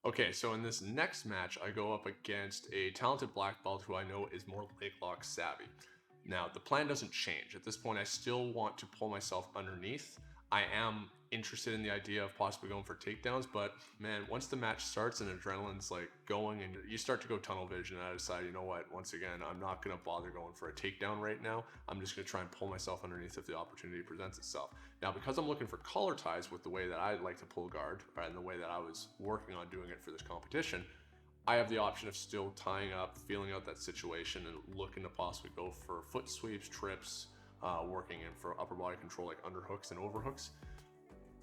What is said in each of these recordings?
Okay, so in this next match, I go up against a talented black belt who I know is more leglock savvy. Now, the plan doesn't change. At this point, I still want to pull myself underneath. I am interested in the idea of possibly going for takedowns, but man, once the match starts and adrenaline's like going and you start to go tunnel vision, I decide, you know what, once again, I'm not going to bother going for a takedown right now. I'm just going to try and pull myself underneath if the opportunity presents itself. Now, because I'm looking for collar ties with the way that I like to pull guard and the way that I was working on doing it for this competition, I have the option of still tying up, feeling out that situation, and looking to possibly go for foot sweeps, trips, working in for upper body control like underhooks and overhooks.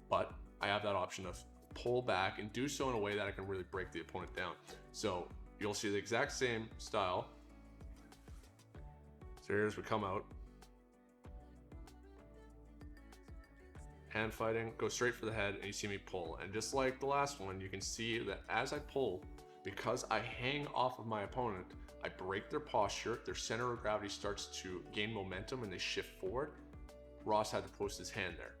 But I have that option of pull back and do so in a way that I can really break the opponent down. So you'll see the exact same style. So here's we come out. Hand fighting, go straight for the head, and you see me pull. And just like the last one, you can see that as I pull, because I hang off of my opponent, I break their posture, their center of gravity starts to gain momentum and they shift forward. Ross had to post his hand there.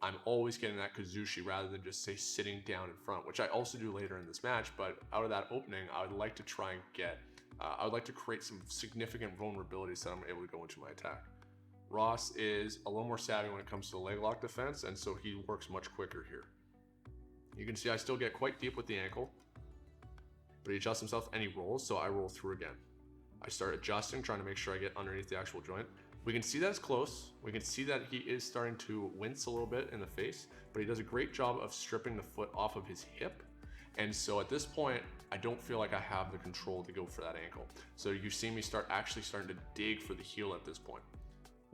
I'm always getting that kazushi rather than just say sitting down in front, which I also do later in this match. But out of that opening, I would like to try and get, I would like to create some significant vulnerabilities so I'm able to go into my attack. Ross is a little more savvy when it comes to the leg lock defense, and so he works much quicker here. You can see I still get quite deep with the ankle, but he adjusts himself and he rolls, so I roll through again. I start adjusting, trying to make sure I get underneath the actual joint. We can see that it's close. We can see that he is starting to wince a little bit in the face, but he does a great job of stripping the foot off of his hip. And so at this point, I don't feel like I have the control to go for that ankle. So you see me starting to dig for the heel at this point.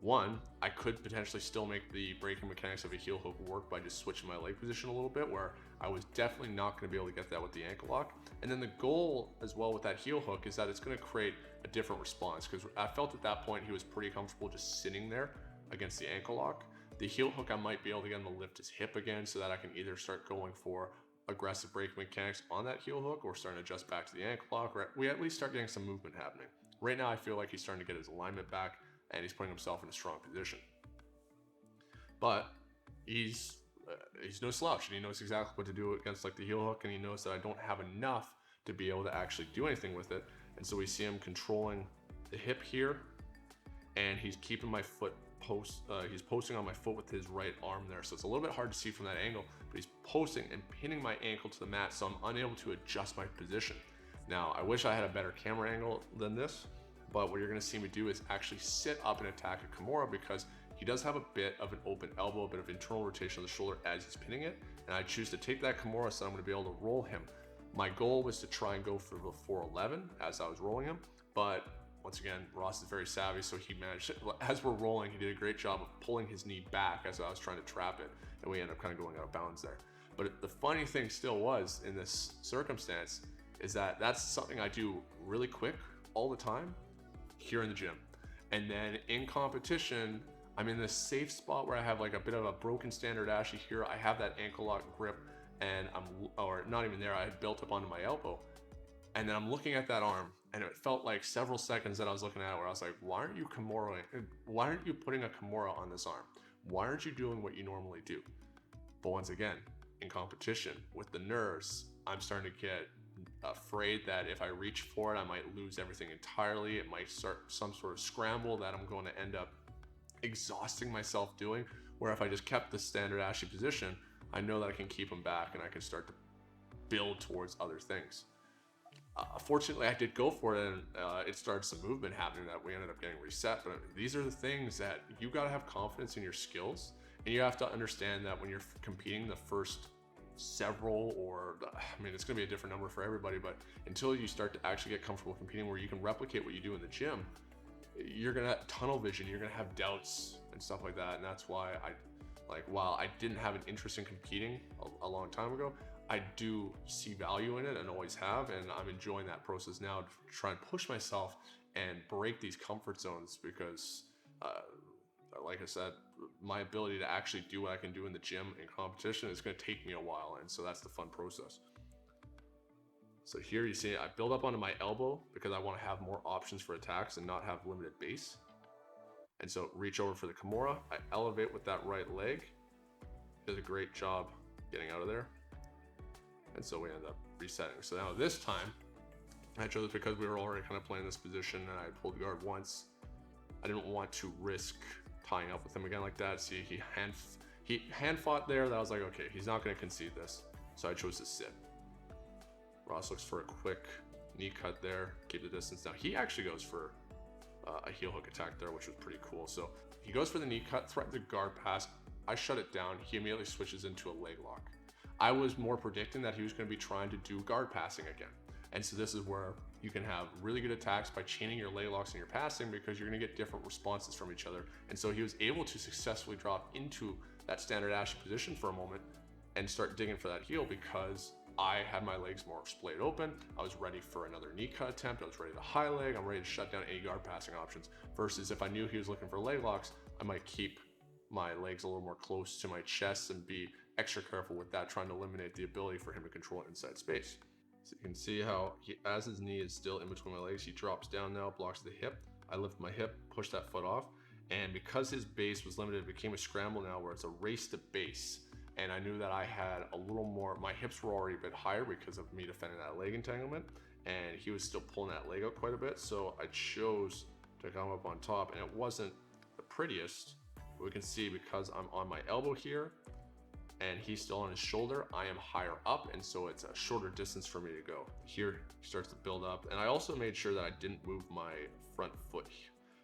One, I could potentially still make the breaking mechanics of a heel hook work by just switching my leg position a little bit, where I was definitely not going to be able to get that with the ankle lock. And then the goal as well with that heel hook is that it's going to create a different response, because I felt at that point he was pretty comfortable just sitting there against the ankle lock. The heel hook, I might be able to get him to lift his hip again so that I can either start going for aggressive breaking mechanics on that heel hook or starting to adjust back to the ankle lock, or we at least start getting some movement happening. Right now, I feel like he's starting to get his alignment back and he's putting himself in a strong position. But he's no slouch, and he knows exactly what to do against like the heel hook, and he knows that I don't have enough to be able to actually do anything with it. And so we see him controlling the hip here, and he's keeping my foot he's posting on my foot with his right arm there. So it's a little bit hard to see from that angle, but he's posting and pinning my ankle to the mat, so I'm unable to adjust my position. Now, I wish I had a better camera angle than this, but what you're going to see me do is actually sit up and attack a Kimura, because he does have a bit of an open elbow, a bit of internal rotation of the shoulder as he's pinning it, and I choose to take that Kimura, so I'm going to be able to roll him. My goal was to try and go for the 411 as I was rolling him, but once again, Ross is very savvy, so he managed, as we're rolling, he did a great job of pulling his knee back as I was trying to trap it, and we ended up kind of going out of bounds there. But the funny thing still was, in this circumstance, is that that's something I do really quick all the time here in the gym. And then in competition, I'm in this safe spot where I have like a bit of a broken standard Ashi here. I have that ankle lock grip, and or not even there, I had built up onto my elbow. And then I'm looking at that arm, and it felt like several seconds that I was looking at it where I was like, why aren't you putting a Kimura on this arm? Why aren't you doing what you normally do? But once again, in competition with the nerves, I'm starting to get afraid that if I reach for it, I might lose everything entirely. It might start some sort of scramble that I'm going to end up exhausting myself doing, where if I just kept the standard Ashi position, I know that I can keep him back and I can start to build towards other things. Fortunately, I did go for it, and it started some movement happening that we ended up getting reset. But these are the things that you got to have confidence in your skills, and you have to understand that when you're competing the first several, or I mean, it's going to be a different number for everybody, but until you start to actually get comfortable competing where you can replicate what you do in the gym, you're going to have tunnel vision, you're going to have doubts and stuff like that. And that's why while I didn't have an interest in competing a long time ago, I do see value in it and always have, and I'm enjoying that process now to try and push myself and break these comfort zones, because like I said, my ability to actually do what I can do in the gym in competition is going to take me a while, and so that's the fun process. So here you see I build up onto my elbow because I want to have more options for attacks and not have limited base. And so reach over for the Kimura, I elevate with that right leg, does a great job getting out of there. And so we end up resetting. So now this time, I chose because we were already kind of playing this position and I pulled guard once. I didn't want to risk tying up with him again like that. See, he hand fought there. That I was like, okay, he's not going to concede this. So I chose to sit. Ross looks for a quick knee cut there, keep the distance. Now he actually goes for a heel hook attack there, which was pretty cool. So he goes for the knee cut, threatens the guard pass. I shut it down. He immediately switches into a leg lock. I was more predicting that he was going to be trying to do guard passing again. And so this is where you can have really good attacks by chaining your leg locks and your passing, because you're going to get different responses from each other. And so he was able to successfully drop into that standard Ashy position for a moment and start digging for that heel, because I had my legs more splayed open. I was ready for another knee cut attempt. I was ready to high leg. I'm ready to shut down any guard passing options. Versus if I knew he was looking for leg locks, I might keep my legs a little more close to my chest and be extra careful with that, trying to eliminate the ability for him to control inside space. So you can see how as his knee is still in between my legs, he drops down now, blocks the hip. I lift my hip, push that foot off. And because his base was limited, it became a scramble now where it's a race to base. And I knew that I had a little more, my hips were already a bit higher because of me defending that leg entanglement. And he was still pulling that leg out quite a bit. So I chose to come up on top, and it wasn't the prettiest. But we can see because I'm on my elbow here and he's still on his shoulder, I am higher up. And so it's a shorter distance for me to go. Here he starts to build up. And I also made sure that I didn't move my front foot.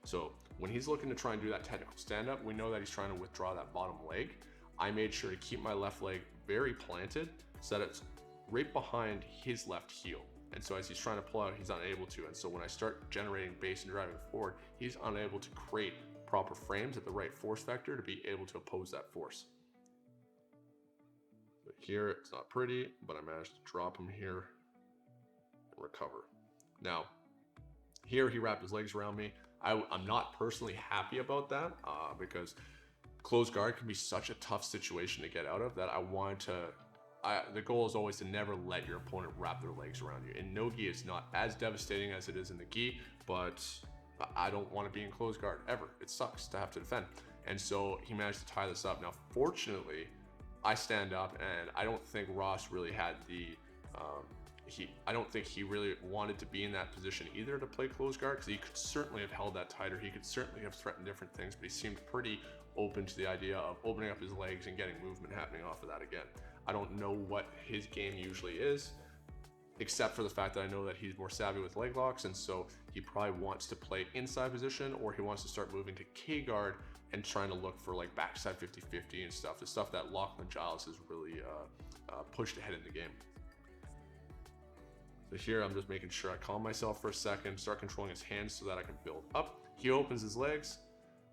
So when he's looking to try and do that technical stand up, we know that he's trying to withdraw that bottom leg. I made sure to keep my left leg very planted so that it's right behind his left heel. And so as he's trying to pull out, he's unable to. And so when I start generating base and driving forward, he's unable to create proper frames at the right force vector to be able to oppose that force. So here, it's not pretty, but I managed to drop him here and recover. Now, here he wrapped his legs around me. I'm not personally happy about that because closed guard can be such a tough situation to get out of that I wanted to, the goal is always to never let your opponent wrap their legs around you. In Nogi, it's not as devastating as it is in the gi, but I don't want to be in closed guard ever. It sucks to have to defend. And so he managed to tie this up. Now, fortunately, I stand up, and I don't think Ross really had the, I don't think he really wanted to be in that position either to play closed guard, because he could certainly have held that tighter. He could certainly have threatened different things, but he seemed pretty open to the idea of opening up his legs and getting movement happening off of that again. I don't know what his game usually is, except for the fact that I know that he's more savvy with leg locks, and so he probably wants to play inside position, or he wants to start moving to K guard and trying to look for like backside 50-50 and stuff, the stuff that Lachlan Giles has really pushed ahead in the game. So here I'm just making sure I calm myself for a second, start controlling his hands so that I can build up. He opens his legs,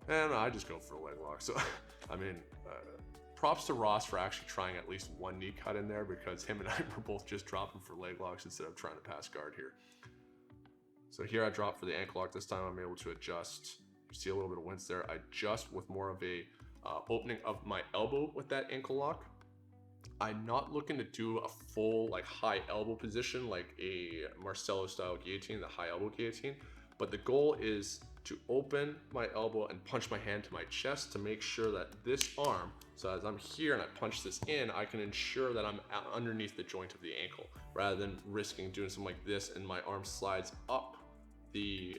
and I just go for a leg lock. So, I mean, props to Ross for actually trying at least one knee cut in there, because him and I were both just dropping for leg locks instead of trying to pass guard here. So here I drop for the ankle lock. This time I'm able to adjust. You see a little bit of wince there. I adjust with more of a opening of my elbow with that ankle lock. I'm not looking to do a full like high elbow position like a Marcelo style guillotine, the high elbow guillotine, but the goal is to open my elbow and punch my hand to my chest to make sure that this arm, so as I'm here and I punch this in, I can ensure that I'm underneath the joint of the ankle, rather than risking doing something like this and my arm slides up the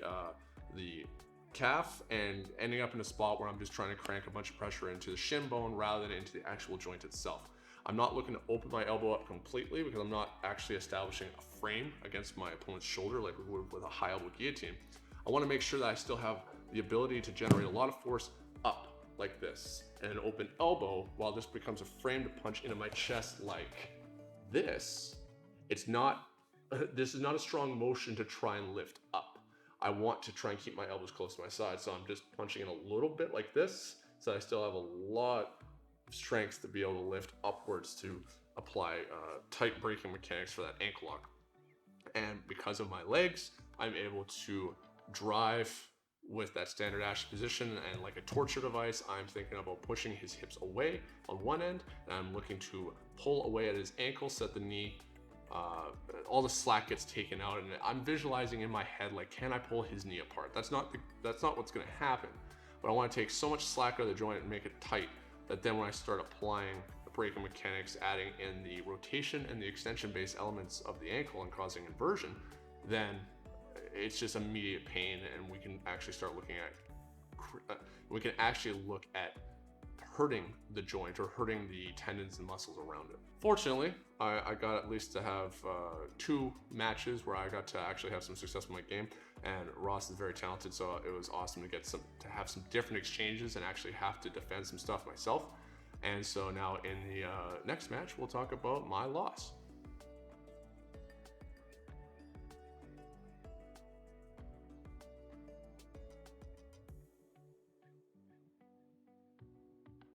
calf and ending up in a spot where I'm just trying to crank a bunch of pressure into the shin bone rather than into the actual joint itself. I'm not looking to open my elbow up completely because I'm not actually establishing a frame against my opponent's shoulder like we would with a high elbow guillotine. I want to make sure that I still have the ability to generate a lot of force up like this, and an open elbow while this becomes a frame to punch into my chest like this. It's not, this is not a strong motion to try and lift up. I want to try and keep my elbows close to my side, so I'm just punching in a little bit like this, so I still have a lot of strength to be able to lift upwards to apply tight braking mechanics for that ankle lock. And because of my legs, I'm able to drive with that standard Ashy position, and like a torture device, I'm thinking about pushing his hips away on one end, and I'm looking to pull away at his ankle, set the knee, all the slack gets taken out, and I'm visualizing in my head like, can I pull his knee apart? That's not what's going to happen, but I want to take so much slack out of the joint and make it tight that then when I start applying the breaking mechanics, adding in the rotation and the extension-based elements of the ankle and causing inversion, then it's just immediate pain, and we can actually start looking at hurting the joint or hurting the tendons and muscles around it. Fortunately, I got at least to have 2 matches where I got to actually have some success with my game, and Ross is very talented, so it was awesome to have some different exchanges and actually have to defend some stuff myself. And so now in the next match, we'll talk about my loss.